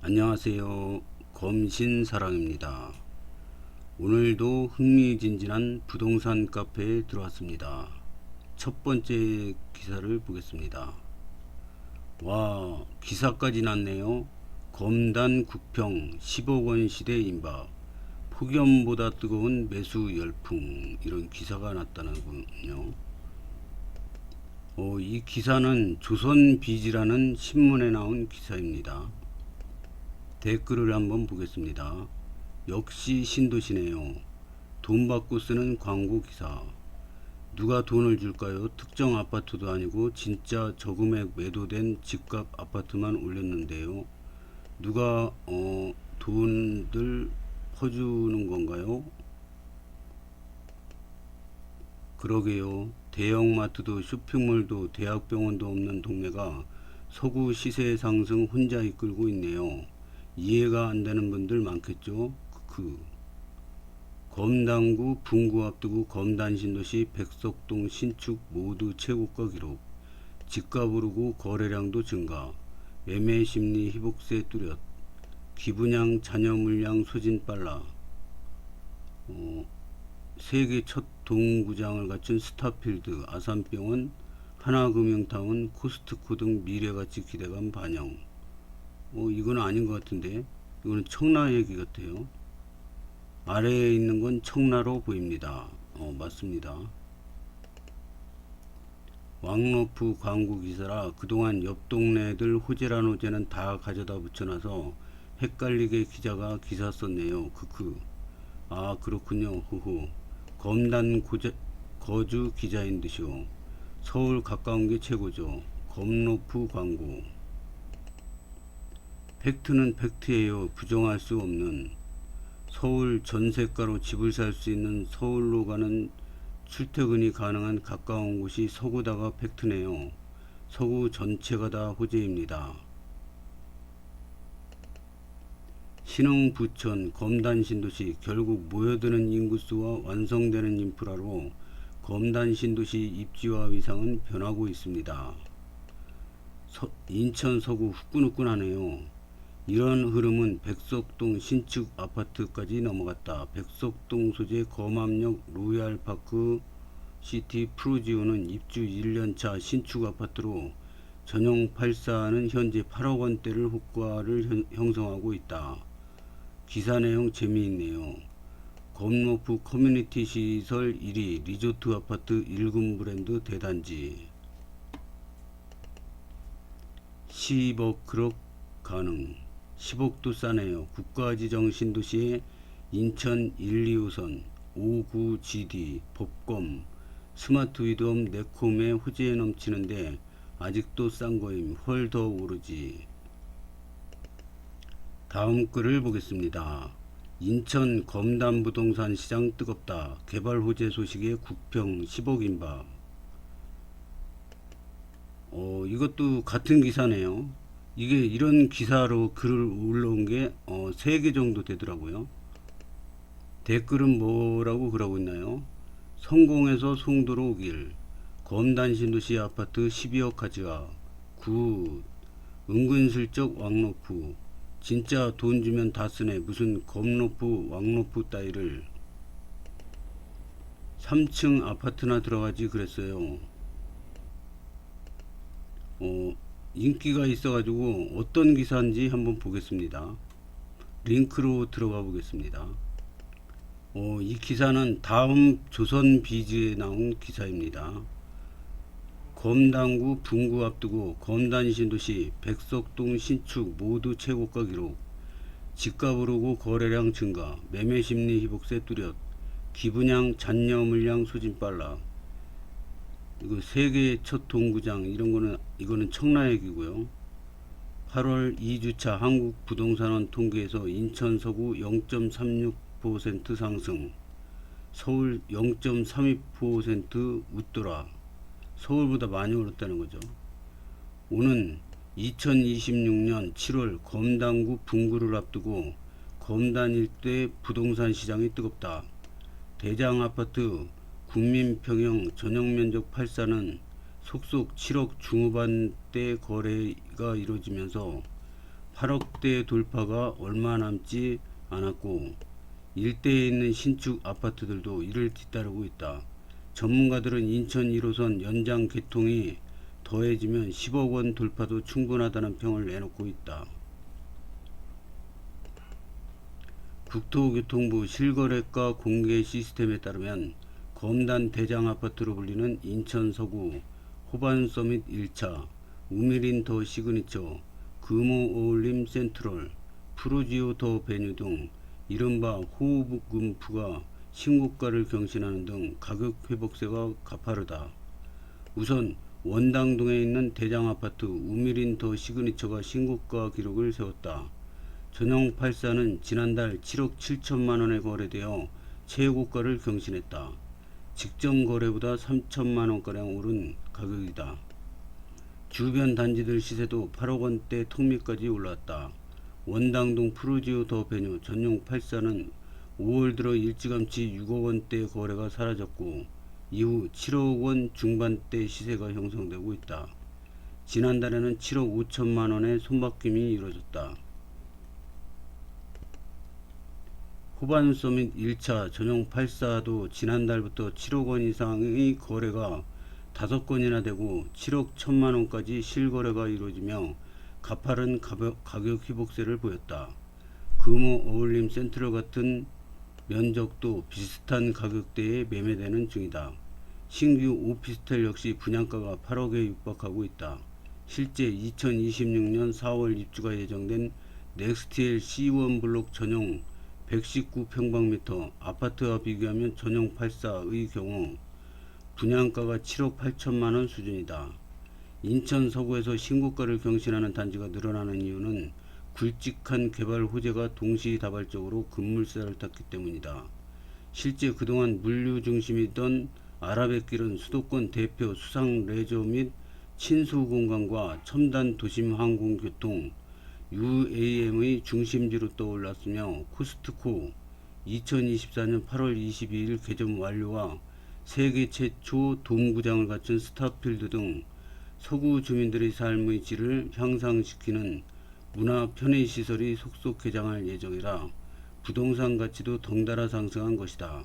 안녕하세요. 검신사랑입니다. 오늘도 흥미진진한 부동산 카페에 들어왔습니다. 첫 번째 기사를 보겠습니다. 와, 기사까지 났네요. 검단 국평 10억 원 시대 임박. 폭염보다 뜨거운 매수 열풍. 이런 기사가 났다는군요. 이 기사는 조선비지라는 신문에 나온 기사입니다. 댓글을 한번 보겠습니다. 역시 신도시네요. 돈 받고 쓰는 광고 기사. 누가 돈을 줄까요? 특정 아파트도 아니고 진짜 저금액 매도된 집값 아파트만 올렸는데요. 누가 돈들 퍼주는 건가요? 그러게요. 대형마트도 쇼핑몰도 대학병원도 없는 동네가 서구 시세 상승 혼자 이끌고 있네요. 이해가 안 되는 분들 많겠죠? 검단구 분구 앞두고 검단 신도시 백석동 신축 모두 최고가 기록. 집값 오르고 거래량도 증가. 매매 심리 희복세 뚜렷. 기분양 자녀 물량 소진 빨라. 세계 첫 동구장을 갖춘 스타필드, 아산병원, 하나금융타운, 코스트코 등 미래가치 기대감 반영. 이건 아닌 것 같은데, 이거는 청라 얘기 같아요. 아래에 있는 건 청라로 보입니다. 맞습니다. 왕로프 광고 기사라 그동안 옆 동네들 호재란 호재는 다 가져다 붙여놔서 헷갈리게 기자가 기사 썼네요. 아, 그렇군요. 후후. 검단 거주 기자인 듯이요. 서울 가까운 게 최고죠. 검로프 광고. 팩트는 팩트예요. 부정할 수 없는. 서울 전세가로 집을 살 수 있는 서울로 가는 출퇴근이 가능한 가까운 곳이 서구다가 팩트네요. 서구 전체가 다 호재입니다. 신흥 부천 검단 신도시 결국 모여드는 인구수와 완성되는 인프라로 검단 신도시 입지와 위상은 변하고 있습니다. 인천 서구 후끈후끈하네요. 이런 흐름은 백석동 신축 아파트까지 넘어갔다. 백석동 소재 검암역 로얄파크 시티 프로지오는 입주 1년차 신축 아파트로 전용 8사는 현재 8억 원대를 호가를 형성하고 있다. 기사 내용 재미있네요. 검로프 커뮤니티 시설 1위 리조트 아파트 1군 브랜드 대단지 10억 그럭 가능. 10억도 싸네요. 국가지정 신도시의 인천 1, 2호선, 59GD, 법검, 스마트 위드업 네콤의 호재에 넘치는데 아직도 싼 거임. 헐 더 오르지. 다음 글을 보겠습니다. 인천 검단 부동산 시장 뜨겁다. 개발 호재 소식에 국평 10억 임박. 이것도 같은 기사네요. 이게 이런 기사로 글을 올라온 게 3개 정도 되더라고요. 댓글은 뭐라고 그러고 있나요? 성공해서 송도로 오길. 검단 신도시 아파트 12억 가져가. 굿. 은근슬쩍 왕로프. 진짜 돈 주면 다 쓰네. 무슨 검로프 왕로프 따위를. 3층 아파트나 들어가지 그랬어요. 인기가 있어가지고 어떤 기사인지 한번 보겠습니다. 링크로 들어가 보겠습니다. 이 기사는 다음 조선비즈에 나온 기사입니다. 검단구 분구 앞두고 검단 신도시 백석동 신축 모두 최고가 기록. 집값 오르고 거래량 증가. 매매 심리 희복세 뚜렷. 기분양 잔여 물량 소진 빨라. 이거 세계 첫 동구장 이거는 청라 얘기고요. 8월 2주차 한국 부동산원 통계에서 인천 서구 0.36% 상승. 서울 0.32% 웃돌아. 서울보다 많이 오랐다는 거죠. 오는 2026년 7월 검단구 분구를 앞두고 검단 일대 부동산 시장이 뜨겁다. 대장 아파트 국민평형 전용면적 8사는 속속 7억 중후반대 거래가 이루어지면서 8억대 돌파가 얼마 남지 않았고 일대에 있는 신축 아파트들도 이를 뒤따르고 있다. 전문가들은 인천 1호선 연장 개통이 더해지면 10억원 돌파도 충분하다는 평을 내놓고 있다. 국토교통부 실거래가 공개 시스템에 따르면 검단 대장 아파트로 불리는 인천 서구 호반서밋 1차, 우미린 더 시그니처, 금호 어울림 센트럴, 프루지오 더 베뉴 등 이른바 호흡금프가 신고가를 경신하는 등 가격 회복세가 가파르다. 우선 원당동에 있는 대장 아파트 우미린 더 시그니처가 신고가 기록을 세웠다. 전용 84는 지난달 7억 7천만원에 거래되어 최고가를 경신했다. 직전 거래보다 3천만원가량 오른 가격이다. 주변 단지들 시세도 8억원대 턱밑까지 올랐다. 원당동 프루지오 더 베뉴 전용 84는 5월 들어 일찌감치 6억원대 거래가 사라졌고 이후 7억원 중반대 시세가 형성되고 있다. 지난달에는 7억 5천만원의 손바뀜이 이루어졌다. 호반서밋 1차 전용 84도 지난달부터 7억원 이상의 거래가 5건이나 되고 7억 1천만원까지 실거래가 이루어지며 가파른 가격 회복세를 보였다. 금호 어울림 센트럴 같은 면적도 비슷한 가격대에 매매되는 중이다. 신규 오피스텔 역시 분양가가 8억에 육박하고 있다. 실제 2026년 4월 입주가 예정된 넥스티엘 C1 블록 전용 119평방미터 아파트와 비교하면 전용 84의 경우 분양가가 7억 8천만원 수준이다. 인천 서구에서 신고가를 경신하는 단지가 늘어나는 이유는 굵직한 개발 호재가 동시다발적으로 급물살을 탔기 때문이다. 실제 그동안 물류 중심이던 아라뱃길은 수도권 대표 수상 레저 및 친수 공간과 첨단 도심 항공교통 UAM의 중심지로 떠올랐으며 코스트코 2024년 8월 22일 개점 완료와 세계 최초 돔구장을 갖춘 스타필드 등 서구 주민들의 삶의 질을 향상시키는 문화 편의시설이 속속 개장할 예정이라 부동산 가치도 덩달아 상승한 것이다.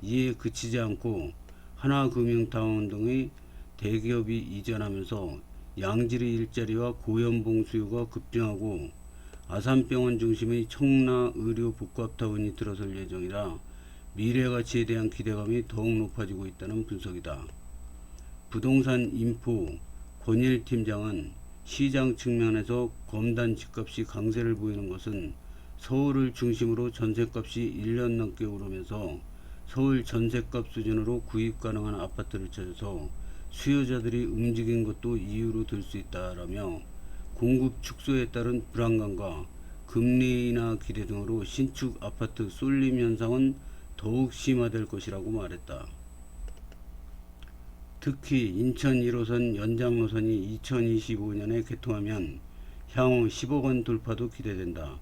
이에 그치지 않고 하나금융타운 등의 대기업이 이전하면서 양질의 일자리와 고연봉 수요가 급증하고 아산병원 중심의 청라 의료 복합타운이 들어설 예정이라 미래가치에 대한 기대감이 더욱 높아지고 있다는 분석이다. 부동산 인포 권일 팀장은 시장 측면에서 검단 집값이 강세를 보이는 것은 서울을 중심으로 전셋값이 1년 넘게 오르면서 서울 전셋값 수준으로 구입 가능한 아파트를 찾아서 수요자들이 움직인 것도 이유로 들 수 있다라며 공급 축소에 따른 불안감과 금리 인하 기대 등으로 신축 아파트 쏠림 현상은 더욱 심화될 것이라고 말했다. 특히 인천 1호선 연장 노선이 2025년에 개통하면 향후 10억원 돌파도 기대된다.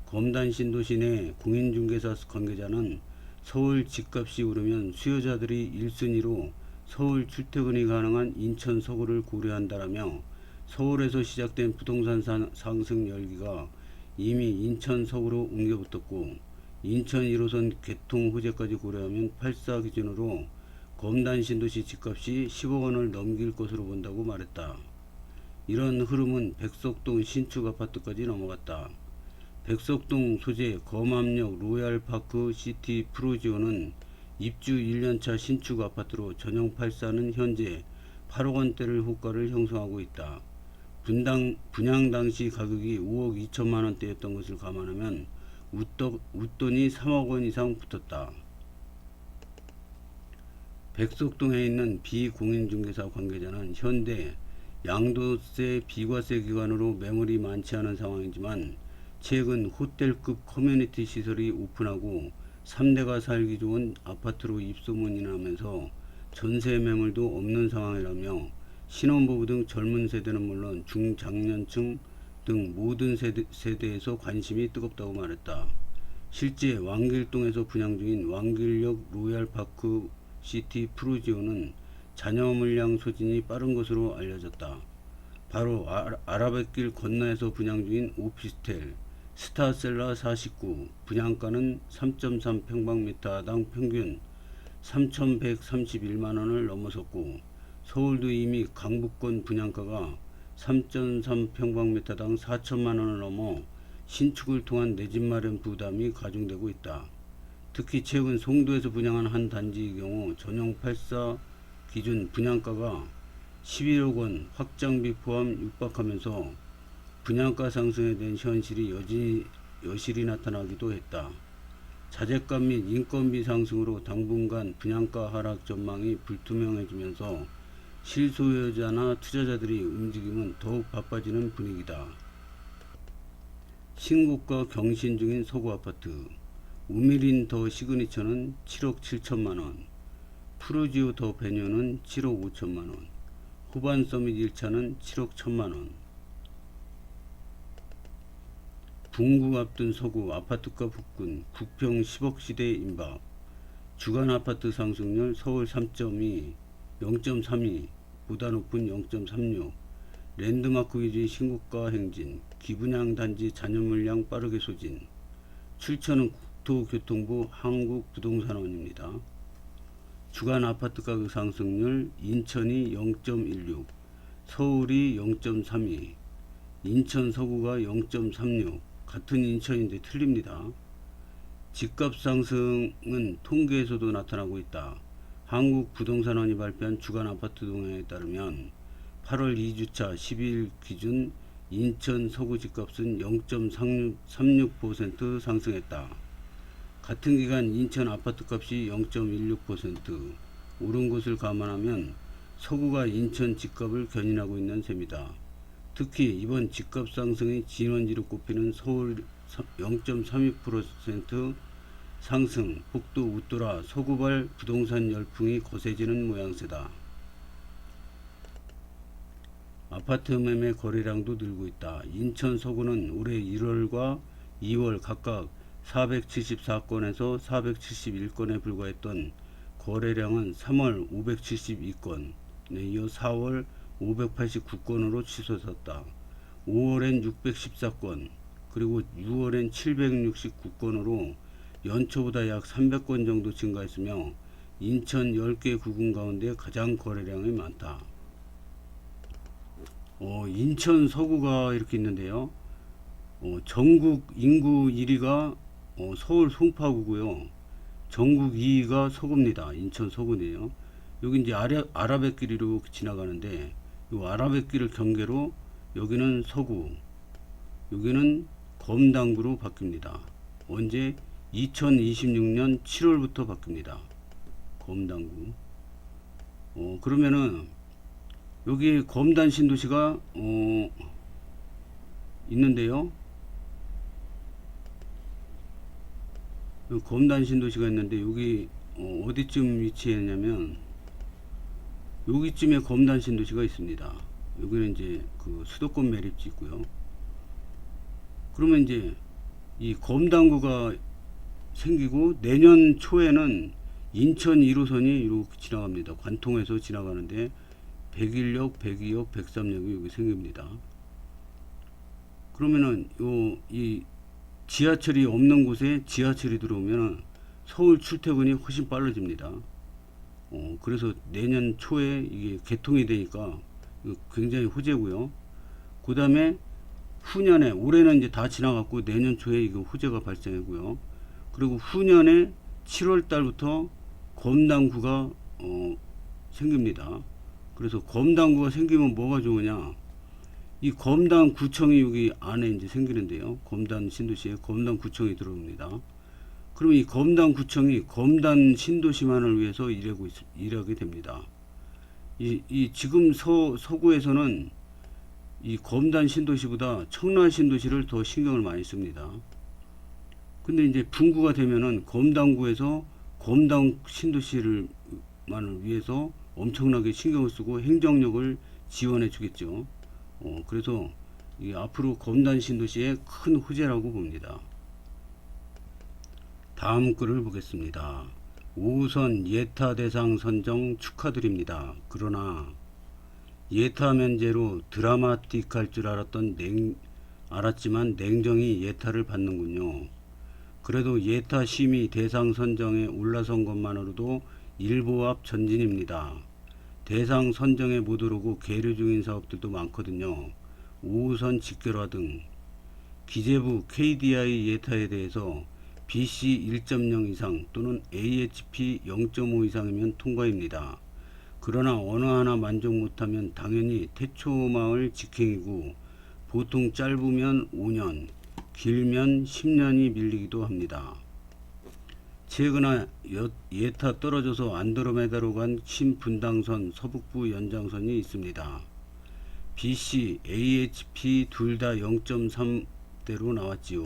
검단 신도시 내 공인중개사 관계자는 서울 집값이 오르면 수요자들이 1순위로 서울 출퇴근이 가능한 인천 서구를 고려한다라며 서울에서 시작된 부동산 상승 열기가 이미 인천 서구로 옮겨붙었고 인천 1호선 개통 호재까지 고려하면 84 기준으로 검단 신도시 집값이 10억원을 넘길 것으로 본다고 말했다. 이런 흐름은 백석동 신축 아파트까지 넘어갔다. 백석동 소재 검암역 로얄파크 시티 프로지오는 입주 1년차 신축 아파트로 전용 84는 현재 8억원대를 호가를 형성하고 있다. 분양 당시 가격이 5억 2천만원대였던 것을 감안하면 웃돈이 3억원 이상 붙었다. 백석동에 있는 비공인중개사 관계자는 현대 양도세 비과세 기관으로 매물이 많지 않은 상황이지만 최근 호텔급 커뮤니티 시설이 오픈하고 3대가 살기 좋은 아파트로 입소문이 나면서 전세 매물도 없는 상황이라며 신혼부부 등 젊은 세대는 물론 중장년층 등 모든 세대에서 관심이 뜨겁다고 말했다. 실제 왕길동에서 분양 중인 왕길역 로얄파크 시티 프루지오는 잔여 물량 소진이 빠른 것으로 알려졌다. 바로 아라뱃길 건너에서 분양 중인 오피스텔 스타셀라 49, 분양가는 3.3평방미터당 평균 3,131만원을 넘어섰고, 서울도 이미 강북권 분양가가 3.3평방미터당 4천만원을 넘어 신축을 통한 내 집 마련 부담이 가중되고 있다. 특히 최근 송도에서 분양한 한 단지의 경우 전용 84 기준 분양가가 11억 원 확장비 포함 육박하면서 분양가 상승에 대한 현실이 여실히 나타나기도 했다. 자재값 및 인건비 상승으로 당분간 분양가 하락 전망이 불투명해지면서 실소유자나 투자자들이 움직임은 더욱 바빠지는 분위기다. 신고가 경신 중인 서구 아파트. 우미린 더 시그니처는 7억 7천만원, 푸르지오 더 베뉴는 7억 5천만원, 호반 서밋 1차는 7억 1천만원. 분구 앞둔 서구 아파트가 폭군, 국평 10억 시대 임박. 주간 아파트 상승률 서울 3.2, 0.32, 보다 높은 0.36. 랜드마크 위주의 신고가 행진, 기분양 단지 잔여 물량 빠르게 소진. 출처는 국토교통부 한국부동산원입니다. 주간 아파트 가격 상승률 인천이 0.16, 서울이 0.32, 인천 서구가 0.36. 같은 인천인데 틀립니다. 집값 상승은 통계에서도 나타나고 있다. 한국부동산원이 발표한 주간 아파트 동향에 따르면 8월 2주차 10일 기준 인천 서구 집값은 0.36% 상승했다. 같은 기간 인천 아파트값이 0.16% 오른 것을 감안하면 서구가 인천 집값을 견인하고 있는 셈이다. 특히 이번 집값 상승의 진원지로 꼽히는 서울 0.32% 상승, 폭도 웃돌아 서구발 부동산 열풍이 거세지는 모양새다. 아파트 매매 거래량도 늘고 있다. 인천 서구는 올해 1월과 2월 각각 474건에서 471건에 불과했던 거래량은 3월 572건, 이어 4월 589건으로 치솟았다. 5월엔 614건, 그리고 6월엔 769건으로 연초보다 약 300건 정도 증가했으며 인천 10개 구군 가운데 가장 거래량이 많다. 인천 서구가 이렇게 있는데요. 전국 인구 1위가 서울 송파구고요. 전국 2위가 서구입니다. 인천 서구네요. 여기 이제 아라뱃길이로 지나가는데, 이 아라뱃길을 경계로 여기는 서구, 여기는 검당구로 바뀝니다. 언제? 2026년 7월부터 바뀝니다. 검당구. 그러면은 여기 검단 신도시가 있는데요. 여기 검단 신도시가 있는데 여기 어디쯤 위치했냐면 여기쯤에 검단 신도시가 있습니다. 여기는 이제 그 수도권 매립지 있고요. 그러면 이제 이 검당구가 생기고 내년 초에는 인천 1호선이 이렇게 지나갑니다. 관통에서 지나가는데 101역, 102역, 103역이 여기 생깁니다. 그러면은 이 지하철이 없는 곳에 지하철이 들어오면 서울 출퇴근이 훨씬 빨라집니다. 그래서 내년 초에 이게 개통이 되니까 굉장히 호재고요. 그 다음에 후년에, 올해는 이제 다 지나갔고 내년 초에 이거 호재가 발생하고요. 그리고 후년에 7월 달부터 검당구가 생깁니다. 그래서 검당구가 생기면 뭐가 좋으냐? 이 검단구청이 여기 안에 이제 생기는데요. 검단 신도시에 검단구청이 들어옵니다. 그러면 이 검단구청이 검단 신도시만을 위해서 일하게 됩니다. 이 지금 서구에서는 이 검단 신도시보다 청라 신도시를 더 신경을 많이 씁니다. 근데 이제 분구가 되면은 검단구에서 검단 신도시를 만을 위해서 엄청나게 신경을 쓰고 행정력을 지원해 주겠죠. 그래서 이 앞으로 검단 신도시의 큰 호재라고 봅니다. 다음 글을 보겠습니다. 5호선 예타 대상 선정 축하드립니다. 그러나 예타 면제로 드라마틱할 줄 알았지만 냉정히 예타를 받는군요. 그래도 예타 심의 대상 선정에 올라선 것만으로도 일보 앞 전진입니다. 대상 선정에 못 오르고 계류 중인 사업들도 많거든요. 5호선 직결화 등 기재부 KDI 예타에 대해서 BC 1.0 이상 또는 AHP 0.5 이상이면 통과입니다. 그러나 어느 하나 만족 못하면 당연히 태초마을 직행이고 보통 짧으면 5년, 길면 10년이 밀리기도 합니다. 최근에 예타 떨어져서 안드로메다로 간 신분당선 서북부 연장선이 있습니다. BC, AHP 둘 다 0.3대로 나왔지요.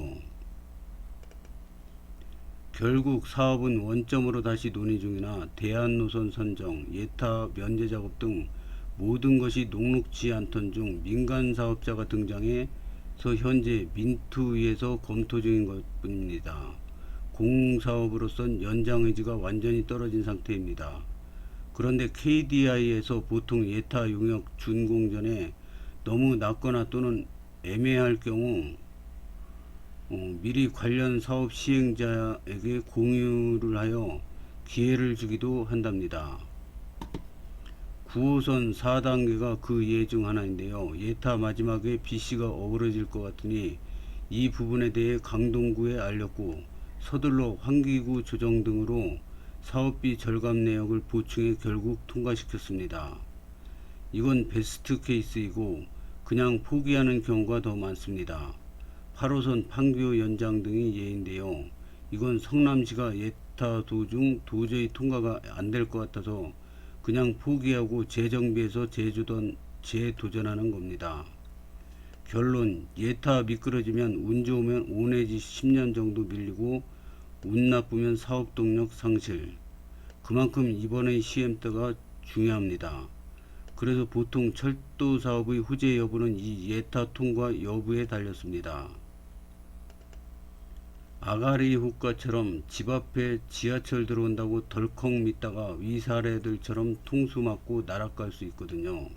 결국 사업은 원점으로 다시 논의 중이나 대안노선 선정, 예타 면제 작업 등 모든 것이 녹록지 않던 중 민간 사업자가 등장해서 현재 민투위에서 검토 중인 것뿐입니다. 공사업으로선 연장 의지가 완전히 떨어진 상태입니다. 그런데 KDI에서 보통 예타 용역 준공 전에 너무 낮거나 또는 애매할 경우 미리 관련 사업 시행자에게 공유를 하여 기회를 주기도 한답니다. 9호선 4단계가 그 예 중 하나인데요. 예타 마지막에 BC가 어그러질 것 같으니 이 부분에 대해 강동구에 알렸고 서둘러 환기구 조정 등으로 사업비 절감 내역을 보충해 결국 통과시켰습니다. 이건 베스트 케이스이고 그냥 포기하는 경우가 더 많습니다. 8호선 판교 연장 등이 예인데요. 이건 성남시가 예타 도중 도저히 통과가 안 될 것 같아서 그냥 포기하고 재정비해서 재도전하는 겁니다. 결론, 예타 미끄러지면 운 좋으면 5 내지 10년 정도 밀리고 운 나쁘면 사업 동력 상실. 그만큼 이번의 시험대가 중요합니다. 그래서 보통 철도 사업의 호재 여부는 이 예타 통과 여부에 달렸습니다. 아가리 효과처럼 집 앞에 지하철 들어온다고 덜컥 믿다가 위사례들처럼 통수 맞고 날아갈 수 있거든요.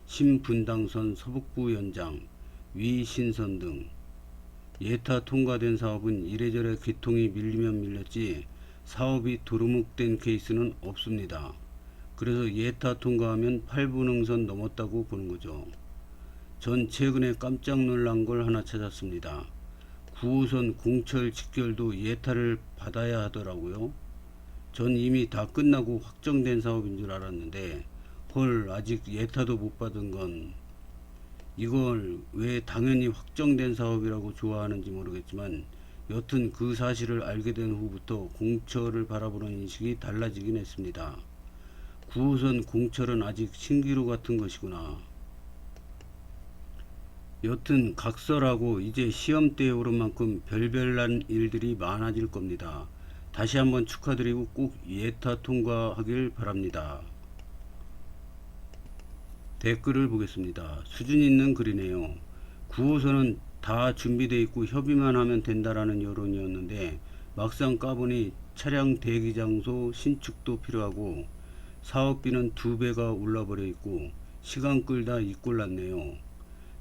신분당선 서북부 연장, 위신선 등 예타 통과된 사업은 이래저래 개통이 밀리면 밀렸지 사업이 도루묵된 케이스는 없습니다. 그래서 예타 통과하면 8분응선 넘었다고 보는 거죠. 전 최근에 깜짝 놀란 걸 하나 찾았습니다. 9호선 공철 직결도 예타를 받아야 하더라고요. 전 이미 다 끝나고 확정된 사업인 줄 알았는데 헐, 아직 예타도 못 받은 건 이걸 왜 당연히 확정된 사업이라고 좋아하는지 모르겠지만 여튼 그 사실을 알게 된 후부터 공철을 바라보는 인식이 달라지긴 했습니다. 9호선 공철은 아직 신기루 같은 것이구나. 여튼 각설하고 이제 시험대에 오른 만큼 별별난 일들이 많아질 겁니다. 다시 한번 축하드리고 꼭 예타 통과하길 바랍니다. 댓글을 보겠습니다. 수준 있는 글이네요. 9호선은 다 준비되어 있고 협의만 하면 된다라는 여론이었는데 막상 까보니 차량 대기 장소 신축도 필요하고 사업비는 2배가 올라버려 있고 시간 끌다 이 꼴 났네요.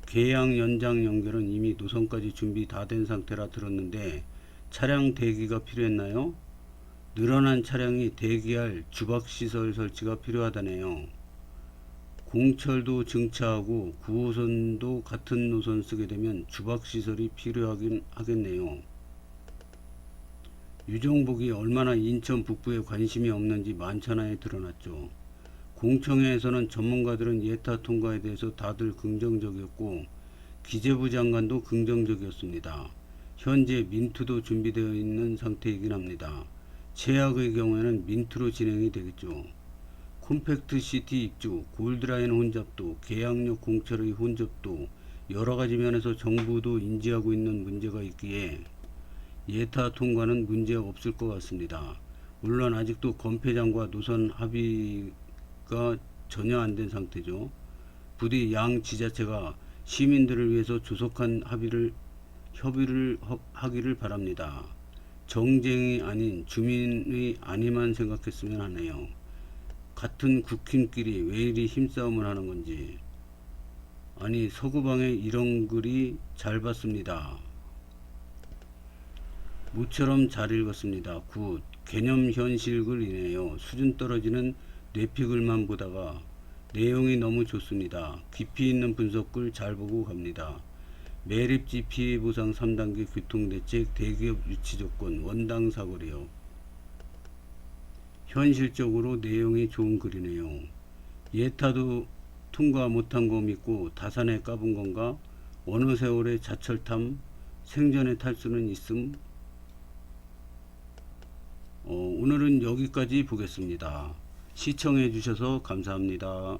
계양 연장 연결은 이미 노선까지 준비 다 된 상태라 들었는데 차량 대기가 필요했나요? 늘어난 차량이 대기할 주박시설 설치가 필요하다네요. 공철도 증차하고 9호선도 같은 노선 쓰게 되면 주박시설이 필요하긴 하겠네요. 유정복이 얼마나 인천 북부에 관심이 없는지 만천하에 드러났죠. 공청회에서는 전문가들은 예타 통과에 대해서 다들 긍정적이었고 기재부 장관도 긍정적이었습니다. 현재 민투도 준비되어 있는 상태이긴 합니다. 최악의 경우에는 민투로 진행이 되겠죠. 콤팩트 시티 입주, 골드라인 혼잡도, 계양역 공철의 혼잡도 여러가지 면에서 정부도 인지하고 있는 문제가 있기에 예타 통과는 문제 없을 것 같습니다. 물론 아직도 건폐장과 노선 합의가 전혀 안 된 상태죠. 부디 양 지자체가 시민들을 위해서 조속한 협의를 하기를 바랍니다. 정쟁이 아닌 주민의 안위만 생각했으면 하네요. 같은 국힘끼리 왜 이리 힘싸움을 하는 건지. 아니 서구방에 이런 글이 잘 봤습니다. 모처럼 잘 읽었습니다. 굿. 개념 현실 글이네요. 수준 떨어지는 뇌피글만 보다가 내용이 너무 좋습니다. 깊이 있는 분석글 잘 보고 갑니다. 매립지 피해 보상 3단계 교통대책 대기업 유치조건 원당 사거리요. 현실적으로 내용이 좋은 글이네요. 예타도 통과 못한 거 믿고 다산에 까본 건가? 어느 세월에 자철탐 생전에 탈 수는 있음. 오늘은 여기까지 보겠습니다. 시청해 주셔서 감사합니다.